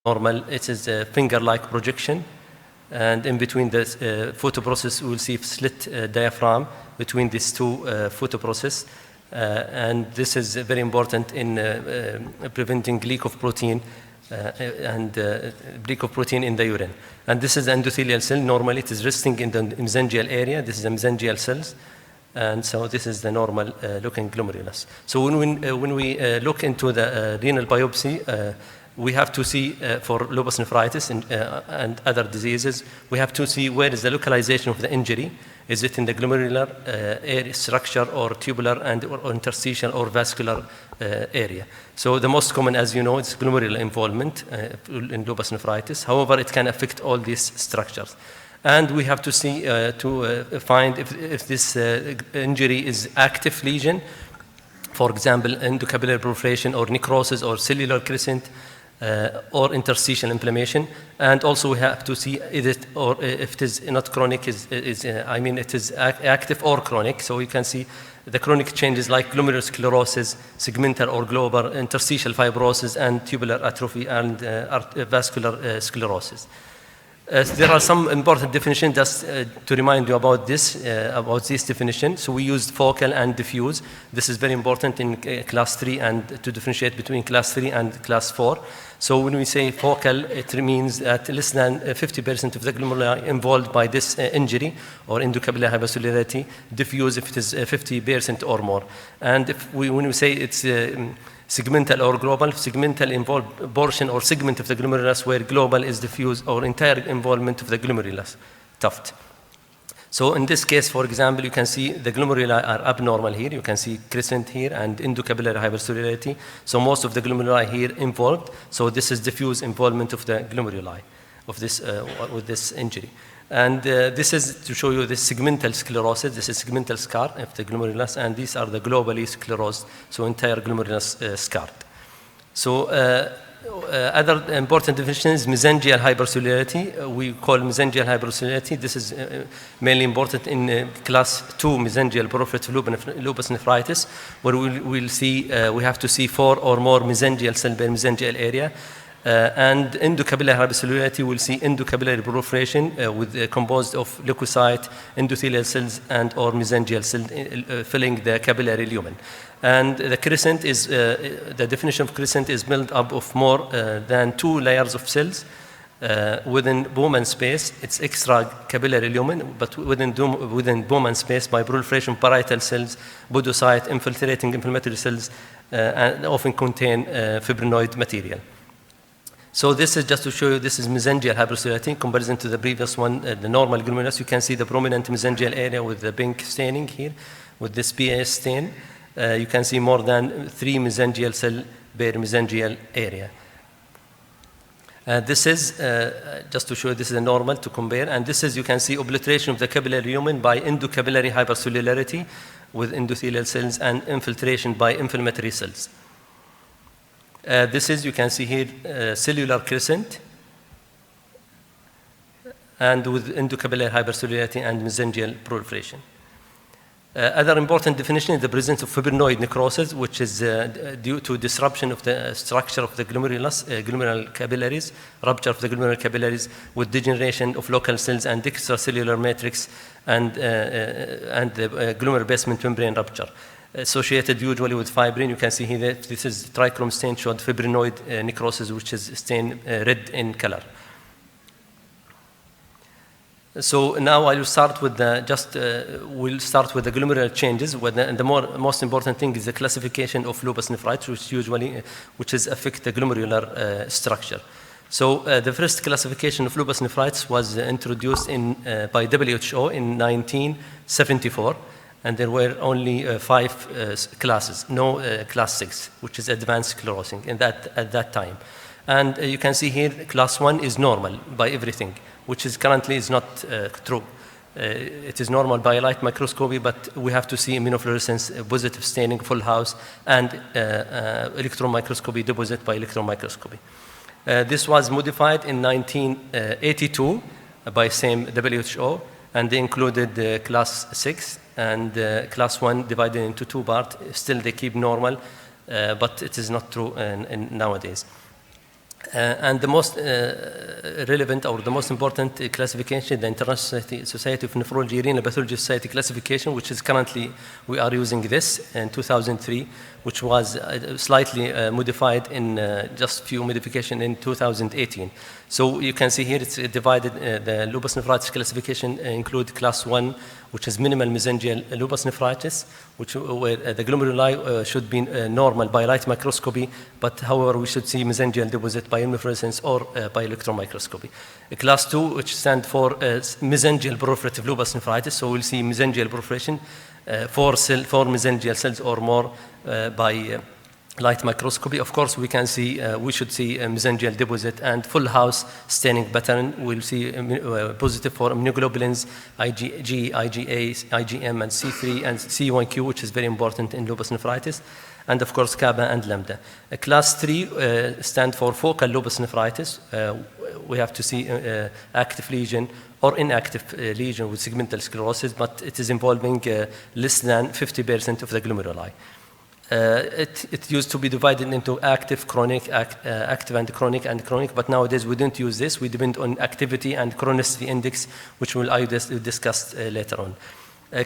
normal. It is a finger-like projection. And in between the photo process, we will see slit diaphragm between these two photo process. And this is very important in preventing leak of protein leak of protein in the urine. And this is endothelial cell. Normally, it is resting in the mesangial area. This is the mesangial cells. And so this is the normal looking glomerulus. So when we look into the renal biopsy, we have to see for lupus nephritis and other diseases, we have to see where is the localization of the injury. Is it in the glomerular area structure or tubular or interstitial or vascular area? So the most common, as you know, is glomerular involvement in lupus nephritis. However, it can affect all these structures. And we have to see to find if this injury is active lesion, for example, endocapillary proliferation or necrosis or cellular crescent, or interstitial inflammation. And also we have to see if it is not chronic, I mean it is active or chronic. So you can see the chronic changes like glomerular sclerosis, segmental or global, interstitial fibrosis, and tubular atrophy and vascular sclerosis. There are some important definitions just to remind you about this definition. So we used focal and diffuse. This is very important in class 3 and to differentiate between class 3 and class 4. So when we say focal, it means that less than 50% of the glomeruli involved by this injury or endocapillary hypercellularity. Diffuse if it is 50% or more. And when we say it's segmental or global, segmental involved portion or segment of the glomerulus, where global is diffuse or entire involvement of the glomerulus tuft. So in this case, for example, you can see the glomeruli are abnormal here. You can see crescent here and endocapillary hypercellularity. So most of the glomeruli here involved. So this is diffuse involvement of the glomeruli of this with this injury. And this is to show you the segmental sclerosis. This is segmental scar of the glomerulus, and these are the globally sclerosed, so entire glomerulus scarred. So other important definitions, mesangial hypercellularity. We call mesangial hypercellularity. This is mainly important in class 2 mesangial proliferative lupus nephritis, where we have to see 4 or more mesangial cell per mesangial area. And endocapillary hypercellularity, we'll see endocapillary proliferation composed of leukocyte, endothelial cells, and or mesangial cells filling the capillary lumen. And the crescent is, the definition of crescent is built up of more than 2 layers of cells within Bowman space. It's extra capillary lumen, but within Bowman space by proliferation parietal cells, podocyte, infiltrating inflammatory cells, and often contain fibrinoid material. So this is just to show you this is mesangial hypercellularity in comparison to the previous one, the normal glomerulus. You can see the prominent mesangial area with the pink staining here with this PAS stain. You can see more than 3 mesangial cell per mesangial area. This is, just to show you, this is a normal to compare. And this is, you can see obliteration of the capillary lumen by endocapillary hypercellularity with endothelial cells and infiltration by inflammatory cells. This is, you can see here, cellular crescent and with endocapillary hypercellularity and mesangial proliferation. Other important definition is the presence of fibrinoid necrosis, which is due to disruption of the structure of the glomerular capillaries, rupture of the glomerular capillaries with degeneration of local cells and extracellular matrix and the glomerular basement membrane rupture. Associated usually with fibrin. You can see here that this is trichrome stain showed fibrinoid necrosis, which is stained red in color. So now I will start with we'll start with the glomerular changes. And the most important thing is the classification of lupus nephritis, which is affect the glomerular structure. So the first classification of lupus nephritis was introduced by WHO in 1974. And there were only 5 classes, no class 6, which is advanced sclerosing at that time. And you can see here, class 1 is normal by everything, which is currently is not true. It is normal by light microscopy, but we have to see immunofluorescence, positive staining, full house, and electron microscopy deposit by electron microscopy. This was modified in 1982 by same WHO, and they included class 6 and class 1 divided into 2 parts. Still they keep normal, but it is not true nowadays. And the most relevant or the most important classification, the International Society of Nephrology Renal Pathology Society classification, which is currently, we are using this in 2003, which was slightly modified in just few modification in 2018. So you can see here it's divided, the lupus nephritis classification include class 1, which is minimal mesangial lupus nephritis, where the glomeruli should be normal by light microscopy, but however we should see mesangial deposit by immunofluorescence or by electron microscopy. Class 2, which stands for mesangial proliferative lupus nephritis, so we'll see mesangial proliferation, 4 mesangial cells or more by light microscopy. Of course, we can see, we should see a mesangial deposit and full house staining pattern. We'll see positive for immunoglobulins, IgG, IgA, IgM, and C3, and C1q, which is very important in lupus nephritis, and of course, Kappa and Lambda. Class 3 stand for focal lupus nephritis. We have to see active lesion or inactive lesion with segmental sclerosis, but it is involving less than 50% of the glomeruli. It used to be divided into active, chronic, active and chronic, but nowadays we don't use this. We depend on activity and chronicity index, which we'll discuss later on.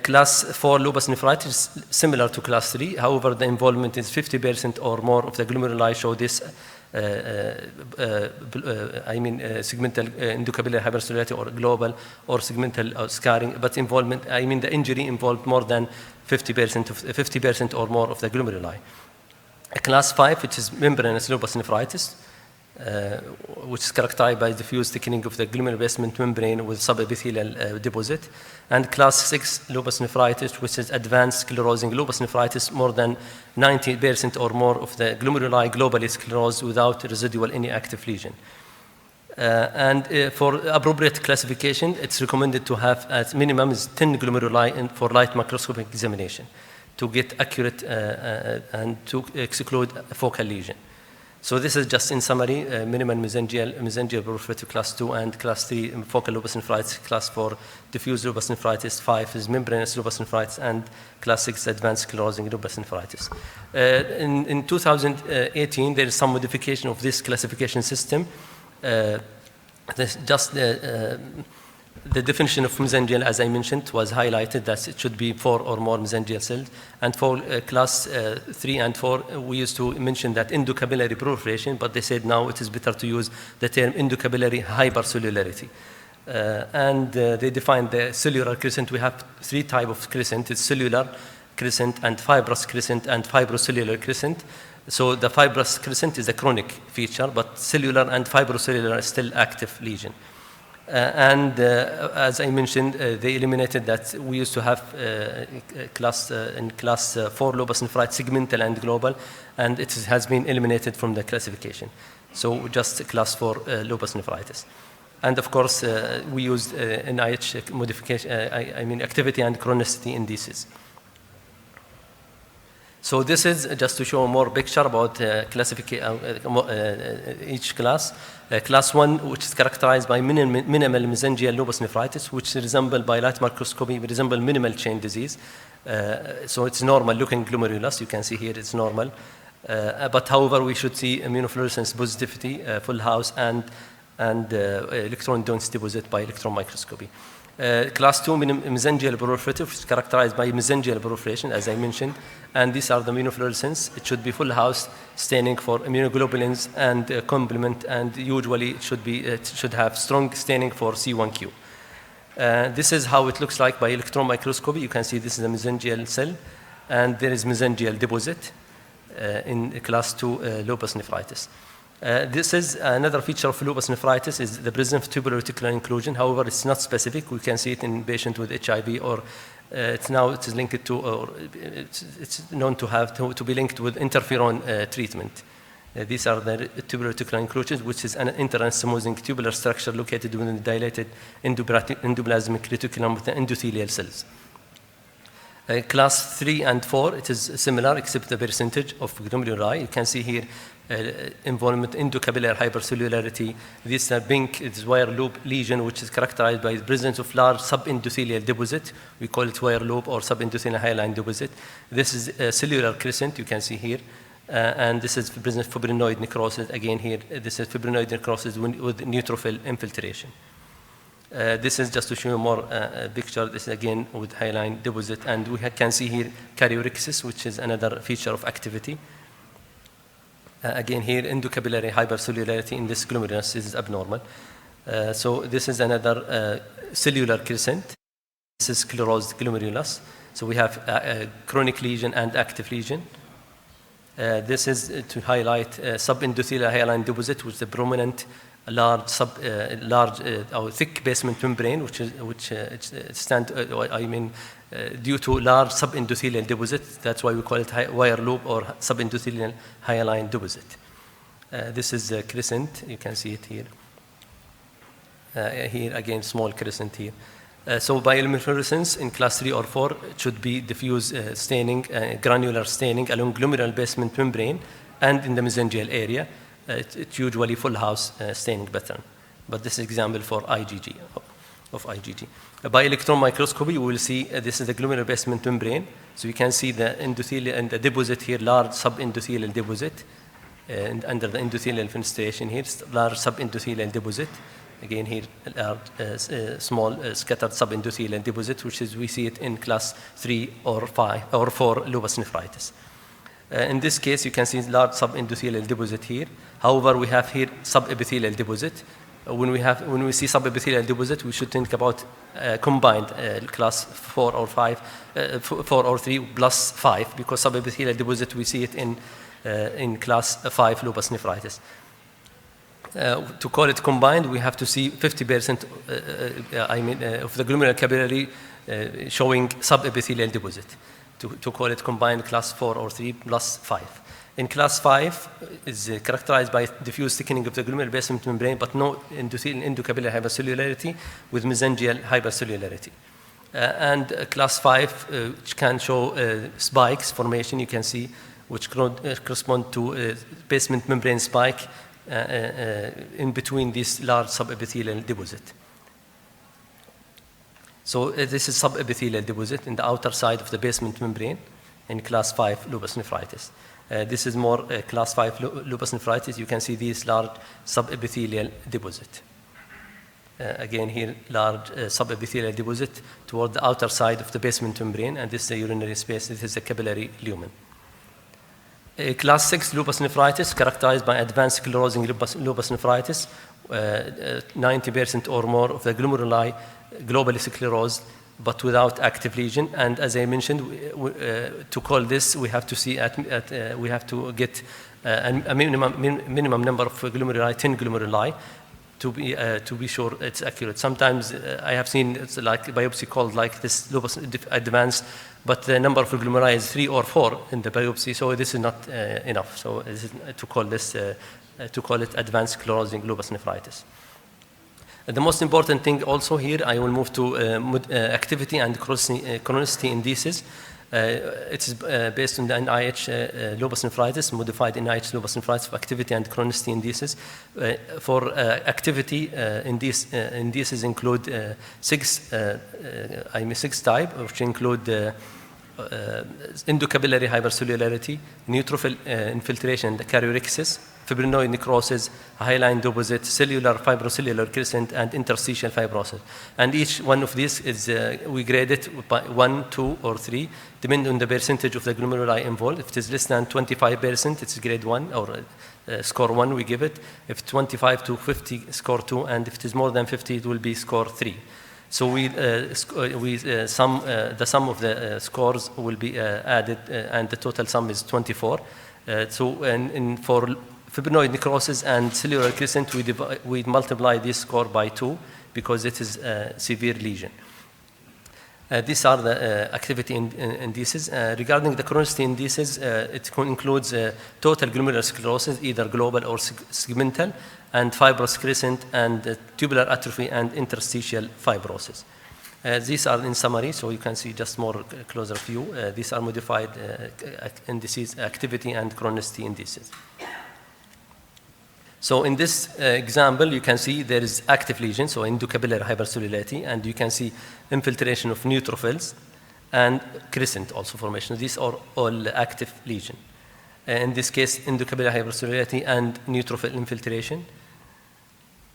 Class 4 lupus nephritis is similar to class 3. However, the involvement is 50% or more of the glomeruli show this segmental endocapillary hypercellularity or global or segmental scarring, but involvement, the injury involved more than 50% or more of the glomeruli. Class 5, which is membranous lupus nephritis, which is characterized by diffuse thickening of the glomerular basement membrane with subepithelial deposit. And class 6 lupus nephritis, which is advanced sclerosing lupus nephritis, more than 90% or more of the glomeruli globally sclerosed without residual any active lesion. For appropriate classification, it's recommended to have at minimum is 10 glomeruli for light microscopic examination to get accurate and to exclude a focal lesion. So this is just in summary, minimal mesangial proliferative class 2 and class 3 focal lupus nephritis, class 4 diffuse lupus nephritis, 5 is membranous lupus nephritis, and class 6 advanced sclerosing lupus nephritis. In 2018, there is some modification of this classification system. The definition of mesangial, as I mentioned, was highlighted that it should be 4 or more mesangial cells. And for class 3 and 4, we used to mention that endocapillary proliferation, but they said now it is better to use the term endocapillary hypercellularity. They defined the cellular crescent. We have 3 types of crescent. It's cellular crescent and fibrous crescent and fibrocellular crescent. So the fibrous crescent is a chronic feature, but cellular and fibrocellular are still active lesion. As I mentioned, they eliminated that we used to have in class 4 lupus nephritis, segmental and global, and it has been eliminated from the classification. So just class 4 lupus nephritis. And of course, we used NIH modification, activity and chronicity indices. So this is just to show more picture about each class. Class 1, which is characterized by minimal mesangial lupus nephritis, which resemble by light microscopy, resemble minimal chain disease. So it's normal looking glomerulus. You can see here it's normal. But however, we should see immunofluorescence positivity, full house, and electron dense deposit by electron microscopy. Class 2, mesangial proliferative, is characterized by mesangial proliferation, as I mentioned, and these are the immunofluorescence. It should be full house staining for immunoglobulins and complement, and usually it should have strong staining for C1q. This is how it looks like by electron microscopy. You can see this is a mesangial cell, and there is mesangial deposit in class 2 lupus nephritis. This is another feature of lupus nephritis is the presence of tubular reticular inclusion. However, it's not specific. We can see it in patients with HIV, or it is linked to, or it's known to be linked with interferon treatment. These are the tubular reticular inclusions, which is an interansomosing tubular structure located within the dilated endoplasmic reticulum with the endothelial cells. Class 3 and 4, it is similar except the percentage of glomeruli. You can see here involvement endocapillary hypercellularity. This pink is wire loop lesion, which is characterized by the presence of large subendothelial deposit. We call it wire loop or subendothelial hyaline deposit. This is a cellular crescent, you can see here. And this is fibrinoid necrosis. Again here, this is fibrinoid necrosis with neutrophil infiltration. This is just to show you more picture. This is again with hyaline deposit. And we can see here karyopyxis, which is another feature of activity. Again here, endocapillary hypercellularity in this glomerulus is abnormal. So this is another cellular crescent. This is sclerosed glomerulus. So we have a chronic lesion and active lesion. This is to highlight subendothelial hyaline deposit, which is the prominent large or thick basement membrane, which due to large subendothelial deposit. That's why we call it wire loop or subendothelial hyaline deposit. This is a crescent. You can see it here. Here again, small crescent here. So bioluminescence in class 3 or 4 should be diffuse staining, granular staining along glomerular basement membrane and in the mesangial area. It's usually full house staining pattern. But this is example for IgG, of IgG. By electron microscopy, we will see this is the glomerular basement membrane. So you can see the endothelial and the deposit here, large subendothelial deposit. And under the endothelial fenestration here, large subendothelial deposit. Again here, small scattered subendothelial deposit, which is we see it in class 3 or 5 or 4 lupus nephritis. In this case, you can see large subendothelial deposit here. However, we have here subepithelial deposit. When we see subepithelial deposit, we should think about combined class 4 or 5, 4 or 3 plus 5, because subepithelial deposit we see it in class 5 lupus nephritis. To call it combined, we have to see 50% of the glomerular capillary showing subepithelial deposit to call it combined class 4 or 3 plus 5. In class 5 is characterized by diffuse thickening of the glomerular basement membrane, but no endocapillary hypercellularity with mesangial hypercellularity. And class 5 which can show spikes formation, you can see, which correspond to basement membrane spike in between this large subepithelial deposit. So this is subepithelial deposit in the outer side of the basement membrane in class 5 lupus nephritis. This is more class 5 lupus nephritis. You can see these large subepithelial deposit. Again here, large subepithelial deposit toward the outer side of the basement membrane, and this is the urinary space. This is the capillary lumen. Class 6 lupus nephritis, characterized by advanced sclerosing lupus nephritis, 90% or more of the glomeruli globally sclerosed, but without active lesion. And as I mentioned, to call this, we have to see we have to get a minimum number of glomeruli, 10 glomeruli, to be sure it's accurate. Sometimes I have seen it's like biopsy called like this lupus advanced, but the number of glomeruli is 3 or 4 in the biopsy, so this is not enough. So this is to call this to call it advanced sclerosing lupus nephritis. The most important thing also here, I will move to activity and chronicity indices. It's based on the NIH lupus nephritis, modified NIH lupus nephritis for activity and chronicity indices. For activity, indices include 6 types, which include endocapillary hypercellularity, neutrophil infiltration, the karyopyxis, fibrinoid necrosis, hyaline deposit, cellular fibrocellular crescent, and interstitial fibrosis. And each one of these is, we grade it by 1, 2, or 3, depending on the percentage of the glomeruli involved. If it is less than 25%, it's grade 1, or score 1, we give it. If 25 to 50, score 2, and if it is more than 50, it will be score 3. So the sum of the scores will be added, and the total sum is 24. For fibrinoid necrosis and cellular crescent, we multiply this score by 2 because it is a severe lesion. These are the activity indices. Regarding the chronicity indices, it includes total glomerular sclerosis, either global or segmental, and fibrous crescent, and tubular atrophy, and interstitial fibrosis. These are in summary, so you can see just more closer view. These are modified indices, activity and chronicity indices. So in this example, you can see there is active lesion, so endocapillary hypercellularity, and you can see infiltration of neutrophils and crescent also formation. These are all active lesion. in this case, endocapillary hypercellularity and neutrophil infiltration.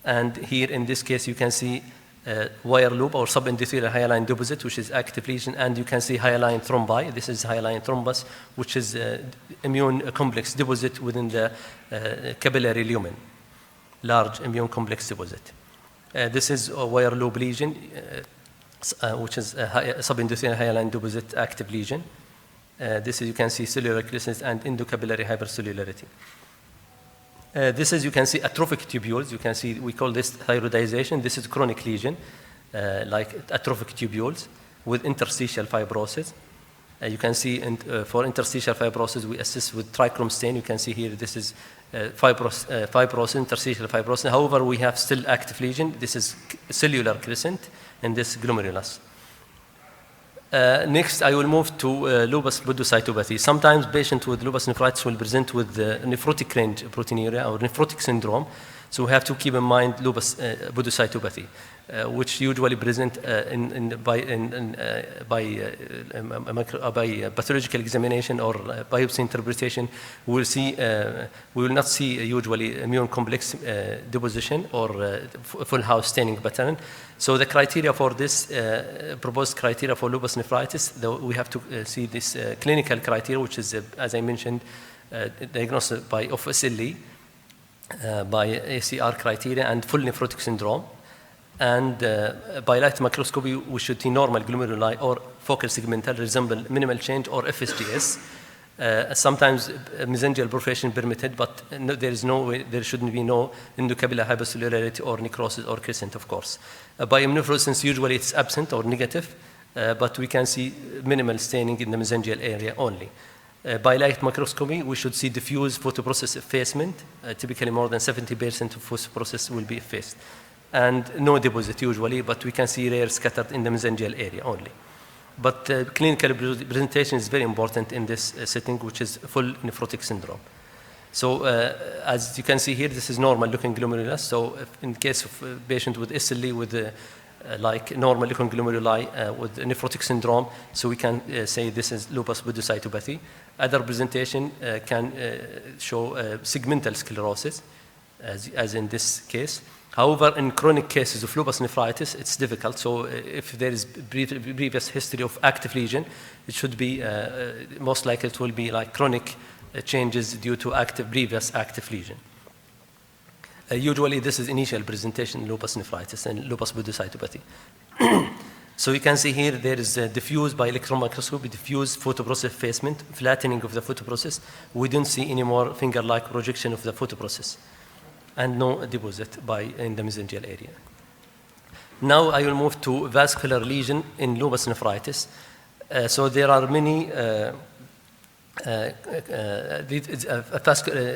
And here, in this case, you can see wire loop or subendothelial hyaline deposit, which is active lesion, and you can see hyaline thrombi. This is hyaline thrombus, which is immune complex deposit within the capillary lumen, large immune complex deposit. This is a wire loop lesion, which is a subendothelial hyaline deposit active lesion. This is, you can see cellular crescent and endocapillary hypercellularity. This is, you can see atrophic tubules. You can see, we call this thyroidization. This is chronic lesion, like atrophic tubules with interstitial fibrosis. You can see for interstitial fibrosis, we assist with trichrome stain. You can see here, this is fibrosis, interstitial fibrosis. However, we have still active lesion. This is cellular crescent in this glomerulus. Next, I will move to lupus podocytopathy. Sometimes patients with lupus nephritis will present with nephrotic range proteinuria or nephrotic syndrome. So we have to keep in mind lupus podocytopathy, which usually present by pathological examination or biopsy interpretation. We will not see usually immune complex deposition or full house staining pattern. So the criteria for this proposed criteria for lupus nephritis, we have to see this clinical criteria, which is, as I mentioned, diagnosed by OFSLE, by ACR criteria, and full nephrotic syndrome. And by light microscopy, we should see normal glomeruli or focal segmental resemble minimal change or FSGS. Sometimes mesangial perforation permitted, but there shouldn't be no endocapillary hypercellularity or necrosis or crescent, of course. By immunofluorescence, usually it's absent or negative, but we can see minimal staining in the mesangial area only. By light microscopy, we should see diffuse photoprocess effacement. Typically, more than 70% of photoprocess will be effaced. And no deposit usually, but we can see rare scattered in the mesangial area only. But clinical presentation is very important in this setting, which is full nephrotic syndrome. So as you can see here, this is normal looking glomerulus. So in case of a patient with SLE with like normal looking glomeruli with nephrotic syndrome, so we can say this is lupus podocytopathy. Other presentation can show segmental sclerosis, as in this case. However, in chronic cases of lupus nephritis, it's difficult. So if there is previous history of active lesion, it should be, most likely it will be like chronic changes due to previous active lesion. Usually this is initial presentation in lupus nephritis and lupus podocytopathy. So you can see here there is diffuse by electron microscopy, diffuse photoprocess effacement, flattening of the photoprocess. We don't see any more finger-like projection of the photoprocess, and no deposit in the mesangial area. Now I will move to vascular lesion in lupus nephritis. So there are many,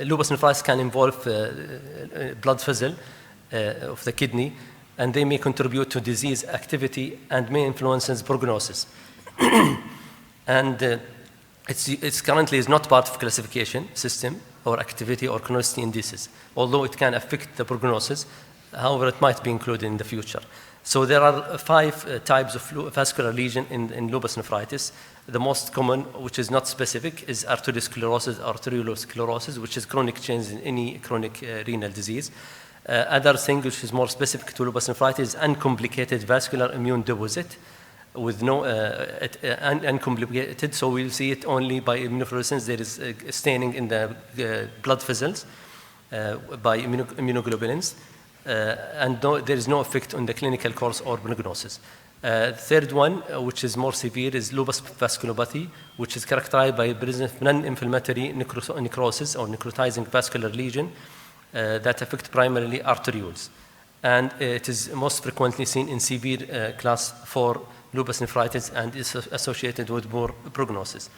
lupus nephritis can involve blood vessel of the kidney, and they may contribute to disease activity and may influence its prognosis. And it's currently is not part of classification system or activity or chronicity indices, although it can affect the prognosis. However, it might be included in the future. So there are 5 types of vascular lesion in lupus nephritis. The most common, which is not specific, is arteriosclerosis, arteriolosclerosis, which is chronic change in any chronic renal disease. Other thing which is more specific to lupus nephritis is uncomplicated vascular immune deposit with no uncomplicated, so we'll see it only by immunofluorescence. There is staining in the blood vessels by immunoglobulins, and there is no effect on the clinical course or prognosis. Third one, which is more severe, is lupus vasculopathy, which is characterized by presence of non-inflammatory necrosis or necrotizing vascular lesion that affect primarily arterioles. And it is most frequently seen in severe class 4 lupus nephritis and is associated with poor prognosis.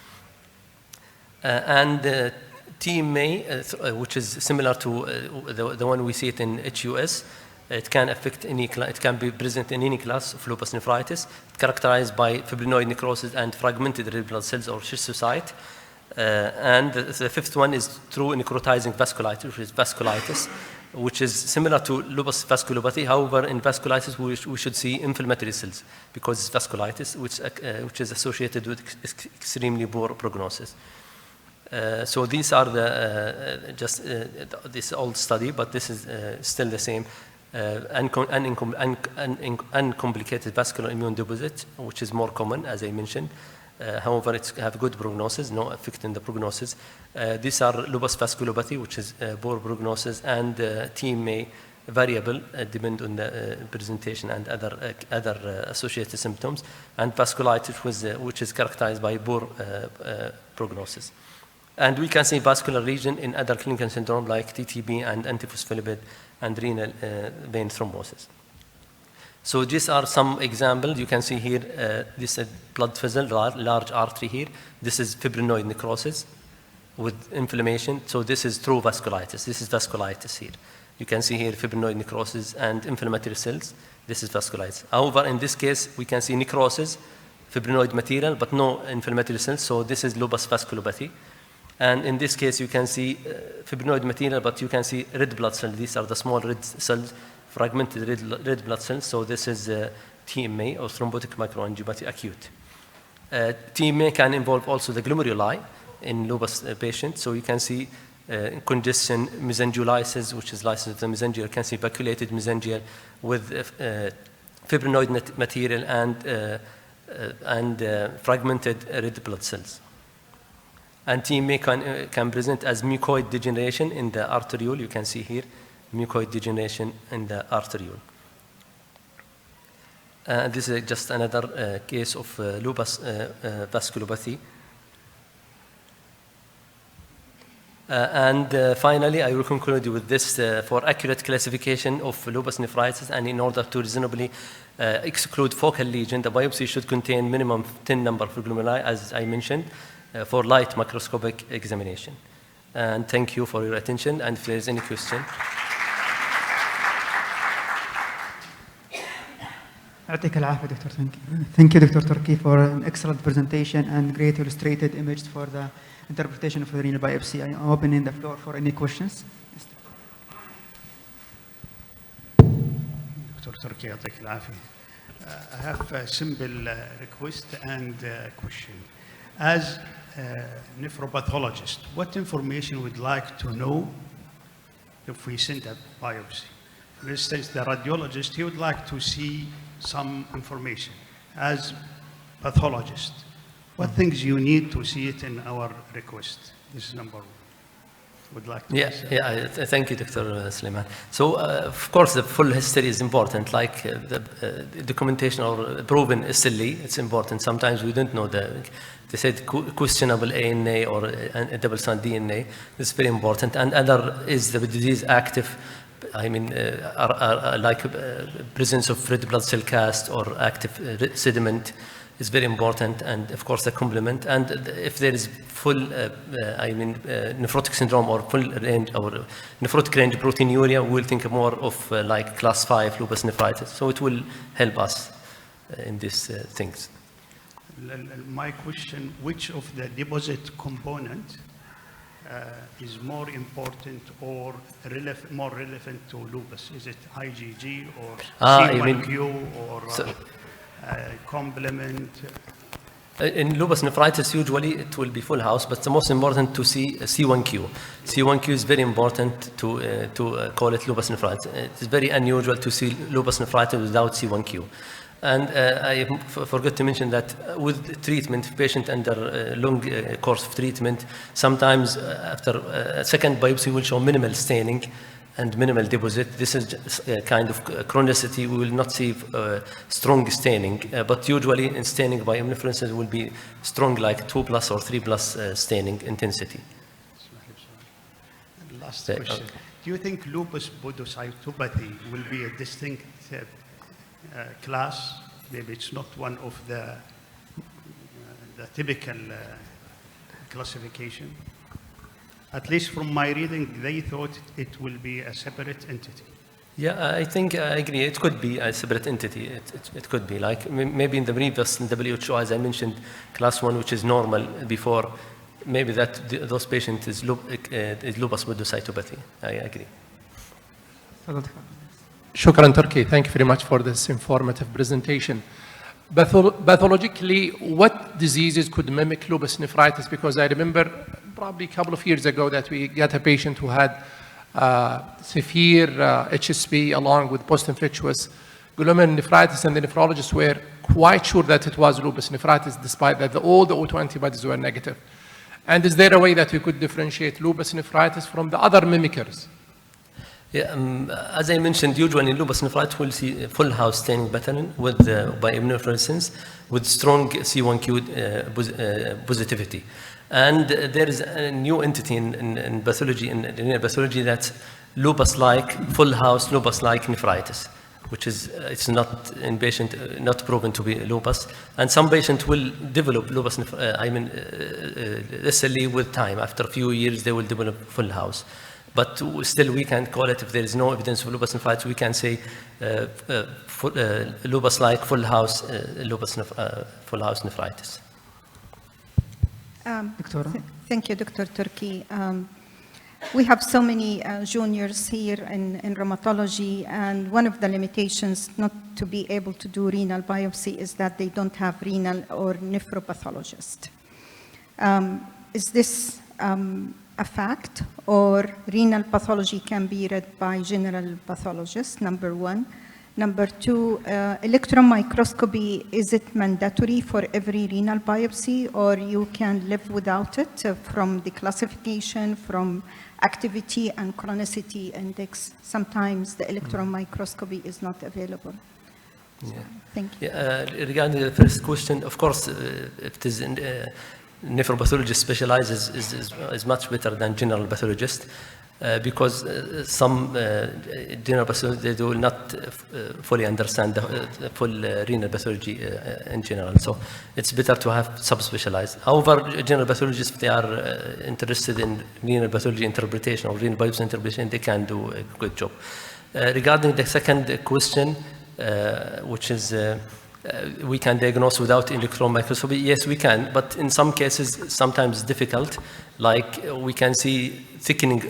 And TMA, which is similar to the one we see it in HUS, it can affect it can be present in any class of lupus nephritis, characterized by fibrinoid necrosis and fragmented red blood cells or schistocyte. And the fifth one is true necrotizing vasculitis, which is vasculitis, which is similar to lupus vasculopathy. However, in vasculitis, we should see inflammatory cells because it's vasculitis, which is associated with extremely poor prognosis. So these are the this old study, but this is still the same. Uncomplicated vascular immune deposit, which is more common, as I mentioned. However, it have good prognosis, no effect in the prognosis. These are lupus vasculopathy, which is poor prognosis, and TMA variable, depend on the presentation and other associated symptoms, and vasculitis, which is characterized by poor prognosis. And we can see vascular region in other clinical syndrome like TTP and antiphospholipid and renal vein thrombosis. So these are some examples. You can see here, this is blood vessel, large artery here. This is fibrinoid necrosis with inflammation. So this is true vasculitis. This is vasculitis here. You can see here fibrinoid necrosis and inflammatory cells. This is vasculitis. However, in this case, we can see necrosis, fibrinoid material, but no inflammatory cells. So this is lupus vasculopathy. And in this case, you can see fibrinoid material, but you can see red blood cells. These are the small red cells, fragmented red blood cells. So this is TMA, or thrombotic microangiopathy acute. TMA can involve also the glomeruli in lupus patients. So you can see congestion, mesangiolitis, which is lysis of the mesangial. You can see vacuolated mesangial with fibrinoid material and fragmented red blood cells. And TMA can present as mucoid degeneration in the arteriole. You can see here mucoid degeneration in the arteriole. This is just another case of lupus vasculopathy. Finally, I will conclude with this. For accurate classification of lupus nephritis, and in order to reasonably exclude focal lesion, the biopsy should contain minimum 10 number of glomeruli, as I mentioned, for light microscopic examination. And thank you for your attention. And if there is any question. يعطيك العافية دكتور. Thank you, Dr. Turki, for an excellent presentation and great illustrated images for the interpretation of the renal biopsy. I am opening the floor for any questions. Dr. Turki, يعطيك العافية. I have a simple request and question. As a nephropathologist, what information would like to know if we send a biopsy? For instance, the radiologist, he would like to see some information. As pathologist, what things you need to see it in our request? This is number one. Would like to thank you, Dr. Suleiman. So, of course, the full history is important, like the documentation or proven SLE, it's important. Sometimes we don't know they said questionable ANA or a double-strand DNA. It's very important. And other is the disease active, I mean, like presence of red blood cell cast or active sediment is very important, and of course the complement. And if there is full, nephrotic syndrome or full range or nephrotic range proteinuria, we'll think more of like class 5 lupus nephritis. So it will help us in these things. My question, which of the deposit component is more important or more relevant to lupus? Is it IgG or C1q or complement? In lupus nephritis, usually it will be full house, but the most important to see C1q. C1q is very important to call it lupus nephritis. It's very unusual to see lupus nephritis without C1q. And I forgot to mention that with treatment, patient under a long course of treatment, sometimes after a second biopsy will show minimal staining and minimal deposit. This is a kind of chronicity. We will not see strong staining, but usually in staining by immunofluorescence will be strong, like 2+ or 3+ staining intensity. Last question. Do you think lupus podocytopathy will be a distinct class? Maybe it's not one of the typical classification. At least from my reading, they thought it will be a separate entity. Yeah, I think I agree. It could be a separate entity. It could be like maybe in the previous WHO, as I mentioned, class 1, which is normal before. Maybe that those patients is lupus podocytopathy. I agree. Shukran, Turki. Thank you very much for this informative presentation. Pathologically, what diseases could mimic lupus nephritis? Because I remember probably a couple of years ago that we got a patient who had severe HSP along with post-infectious glomerulonephritis, and the nephrologists were quite sure that it was lupus nephritis, despite that all the autoantibodies were negative. And is there a way that we could differentiate lupus nephritis from the other mimickers? Yeah, as I mentioned, usually in lupus nephritis, we'll see a full house staining pattern with by immunofluorescence with strong C1q positivity. And there is a new entity in pathology, in renal pathology, that's lupus-like, full house lupus-like nephritis, which is, it's not in patient, not proven to be lupus. And some patient will develop lupus, SLE with time. After a few years, they will develop full house. But still, we can call it, if there is no evidence of lupus nephritis, we can say lupus-like full house nephritis. Thank you, Dr. Turki. We have so many juniors here in rheumatology, and one of the limitations not to be able to do renal biopsy is that they don't have renal or nephropathologist. Is this a fact, or renal pathology can be read by general pathologists, number one? Number two, electron microscopy, is it mandatory for every renal biopsy, or you can live without it from the classification, from activity and chronicity index? Sometimes the electron microscopy is not available. So, Yeah. thank you. Regarding the first question, of course, if it is nephropathologist specializes is much better than general pathologist. Because some general pathologists, they will not fully understand the full renal pathology in general. So it's better to have subspecialized. However, general pathologists, if they are interested in renal pathology interpretation or renal biopsy interpretation, they can do a good job. Regarding the second question, which is we can diagnose without electron microscopy. Yes, we can, but in some cases, sometimes difficult. Like we can see thickening.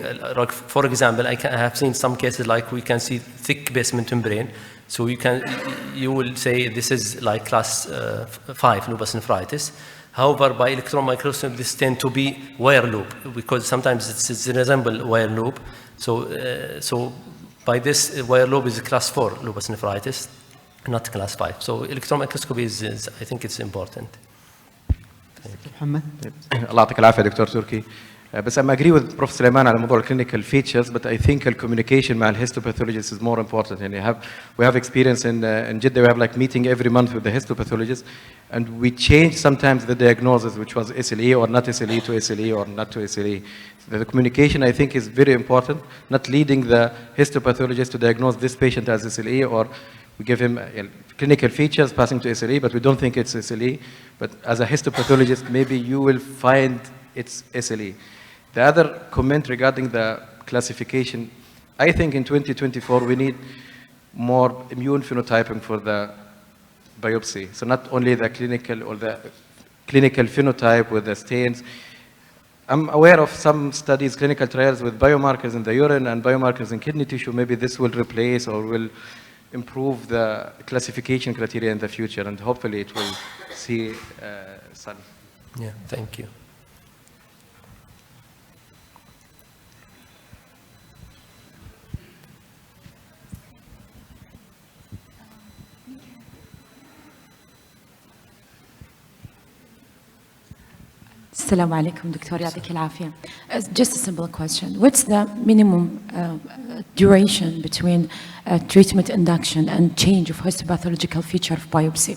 For example, I have seen some cases like we can see thick basement membrane. So you will say this is like class 5 lupus nephritis. However, by electron microscopy, this tend to be wire loop because sometimes it resembles wire loop. So by this, wire loop is class 4 lupus nephritis, not class 5. So electron microscopy is I think it's important. محمد. الله يعطيك العافيه دكتور تركي. بس I'm agree with Prof. Sulaiman على موضوع clinical features, but I think the communication مع histopathologist is more important. يعني we have experience in Jeddah. We have like meeting every month with the histopathologist, and we change sometimes the diagnosis, which was SLE or not SLE to SLE or not to SLE. The communication I think is very important. Not leading the histopathologist to diagnose this patient as SLE, or we give him clinical features passing to SLE, but we don't think it's SLE. But as a histopathologist, maybe you will find it's SLE. The other comment regarding the classification, I think in 2024 we need more immune phenotyping for the biopsy. So not only the clinical or the clinical phenotype with the stains. I'm aware of some studies, clinical trials with biomarkers in the urine and biomarkers in kidney tissue. Maybe this will replace or will improve the classification criteria in the future, and hopefully it will see sun. Yeah, thank you. Assalamu alaikum, Dr. يعطيك العافية. Just a simple question. What's the minimum duration between treatment induction and change of histopathological feature of biopsy?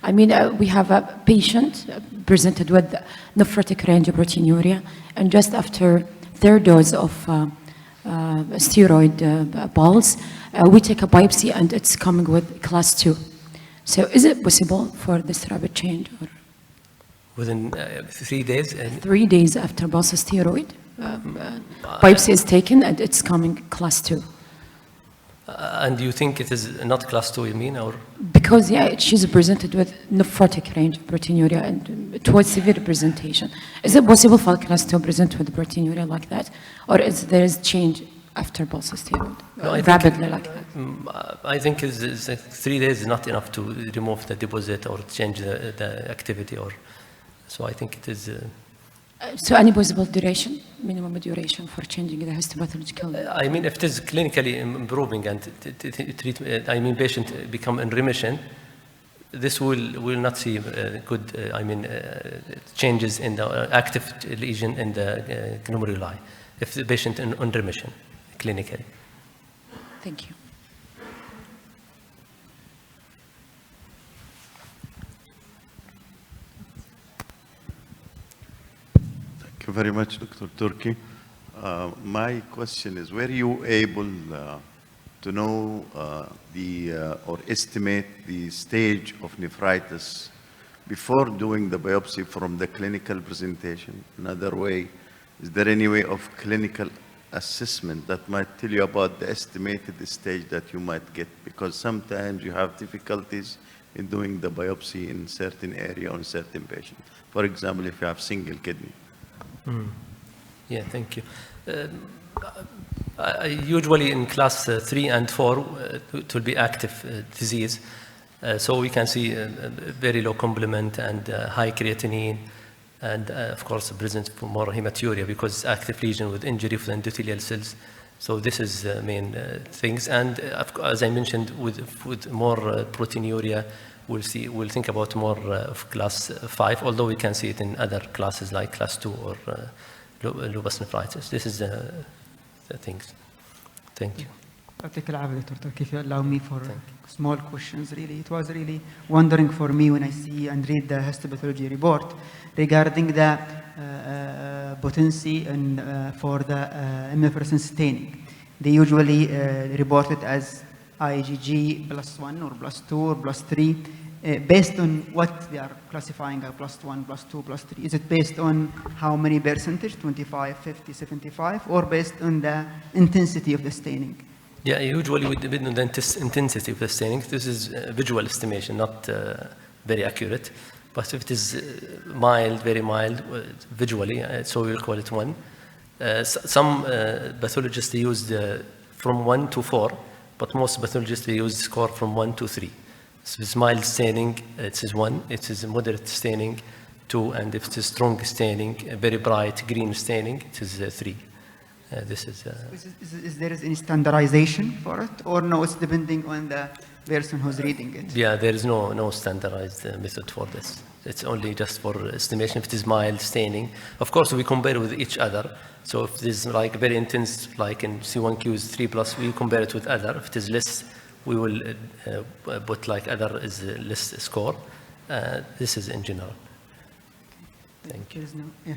I mean, we have a patient presented with nephrotic range of proteinuria, and just after third dose of steroid balls, we take a biopsy and it's coming with class 2. So is it possible for this rapid change? Or Within 3 days? 3 days after pulse steroid, biopsy is taken and it's coming class 2. And you think it is not class 2, you mean? Or? Because, yeah, she's presented with nephrotic range of proteinuria and it was severe presentation. Is it possible for class 2 present with proteinuria like that? Or is there is change after pulse steroid? No, rapidly like that? I think 3 days is not enough to remove the deposit or change the activity. So I think it is So any possible duration, minimum duration for changing the histopathological? I mean, if it is clinically improving and patient become in remission, this will not see good, changes in the active lesion in the glomeruli if the patient in remission clinically. Thank you. Thank you very much, Dr. Turki. My question is, were you able to know or estimate the stage of nephritis before doing the biopsy from the clinical presentation? Another way, is there any way of clinical assessment that might tell you about the estimated stage that you might get? Because sometimes you have difficulties in doing the biopsy in certain area on certain patient. For example, if you have single kidney. Yeah, thank you. Usually in class 3 and 4, it will be active disease. So we can see very low complement and high creatinine, and of course present for more hematuria because it's active lesion with injury of the endothelial cells. So this is the main things. And as I mentioned, with more proteinuria, we'll think about more of class 5, although we can see it in other classes like class 2 or lupus nephritis. This is the things. Thank you. If you allow me for small questions, really, it was really wondering for me when I see and read the histopathology report regarding the potency and for the immunofluorescence staining. They usually report it as IgG +1 or +2 or +3. Based on what they are classifying as +1, +2, +3? Is it based on how many percentage, 25, 50, 75, or based on the intensity of the staining? Yeah, usually we depend on the intensity of the staining. This is visual estimation, not very accurate. But if it is mild, very mild, visually, so we'll call it 1. Some pathologists use from 1 to 4, but most pathologists use score from 1 to 3. So it's mild staining, it is 1. It is moderate staining, 2. And if it is strong staining, very bright green staining, it is 3. Is there any standardization for it, or no? It's depending on the person who's reading it. Yeah, there is no standardized method for this. It's only just for estimation. If it is mild staining, of course we compare with each other. So if it is like very intense, like in C1Q is 3+, we compare it with other. If it is less, we will put like other is less score. This is in general. Thank you. Yeah.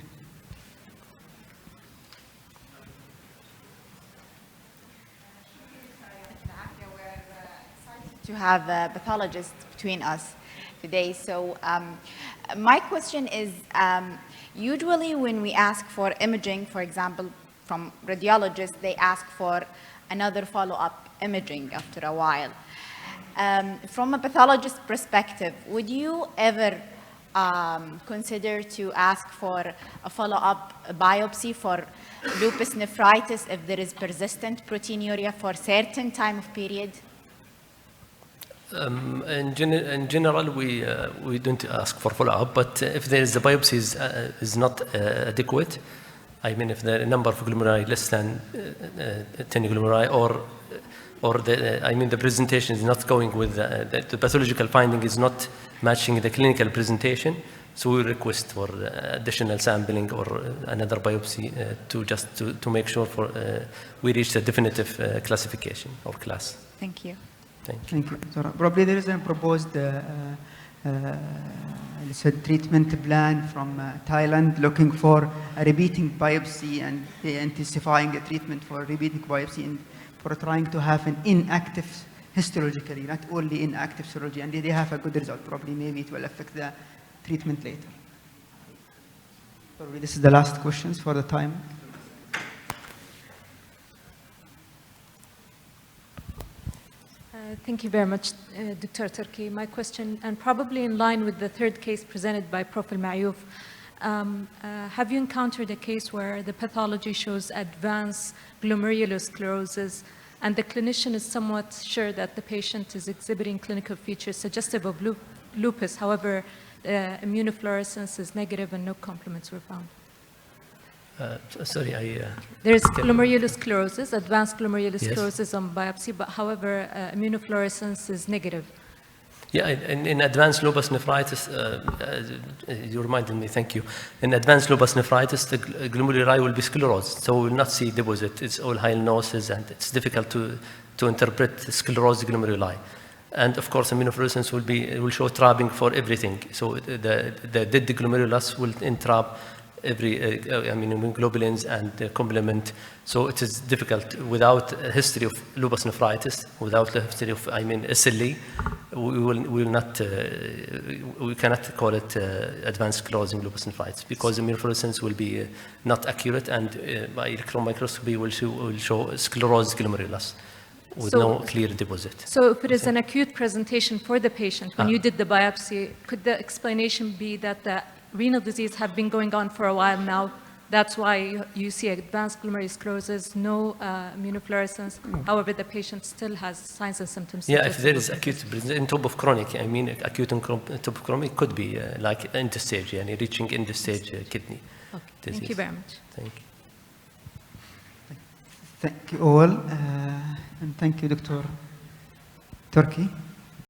To have a pathologist between us today. So my question is, usually when we ask for imaging, for example, from radiologists, they ask for another follow-up imaging after a while. From a pathologist perspective, would you ever consider to ask for a follow-up biopsy for lupus nephritis if there is persistent proteinuria for a certain time of period? In general, we don't ask for follow-up, but if there is the biopsy is not adequate, I mean, if the number of glomeruli less than 10 glomeruli, or the presentation is not going with the pathological finding is not matching the clinical presentation, so we request for additional sampling or another biopsy to make sure we reach the definitive classification or class. Thank you. Thank you. So probably there is a proposed treatment plan from Thailand looking for a repeating biopsy and intensifying a treatment for repeating biopsy and for trying to have an inactive histologically, not only inactive serology. And they have a good result. Probably maybe it will affect the treatment later. Probably this is the last questions for the time. Thank you very much, Dr. Turki. My question, and probably in line with the third case presented by Prof. Al-Mayouf, have you encountered a case where the pathology shows advanced glomerulosclerosis and the clinician is somewhat sure that the patient is exhibiting clinical features suggestive of lupus, however, immunofluorescence is negative and no complements were found? Sorry, There is glomerulosclerosis, advanced glomerulosclerosis Yes. on biopsy, but however, immunofluorescence is negative. Yeah, in advanced lupus nephritis, you reminded me, thank you. In advanced lupus nephritis, the glomeruli will be sclerosed, so we will not see deposit. It's all hyalinosis, and it's difficult to interpret sclerosed glomeruli. And of course, immunofluorescence will show trapping for everything. So the dead glomerulus will entrap every, immunoglobulins and complement. So it is difficult without a history of lupus nephritis, without a history of, SLE, we cannot call it advanced sclerosing lupus nephritis because immunofluorescence will be not accurate, and by electron microscopy will show sclerosed glomerulus with no clear deposit. So if it is an acute presentation for the patient, when you did the biopsy, could the explanation be that the renal disease have been going on for a while now? That's why you see advanced glomerulosclerosis, no immunofluorescence. However, the patient still has signs and symptoms. Yeah, if there is acute on top of chronic, acute on top of chronic could be like end stage, reaching end stage kidney disease. Thank you very much. Thank you. Thank you all, and thank you, Dr. Turki.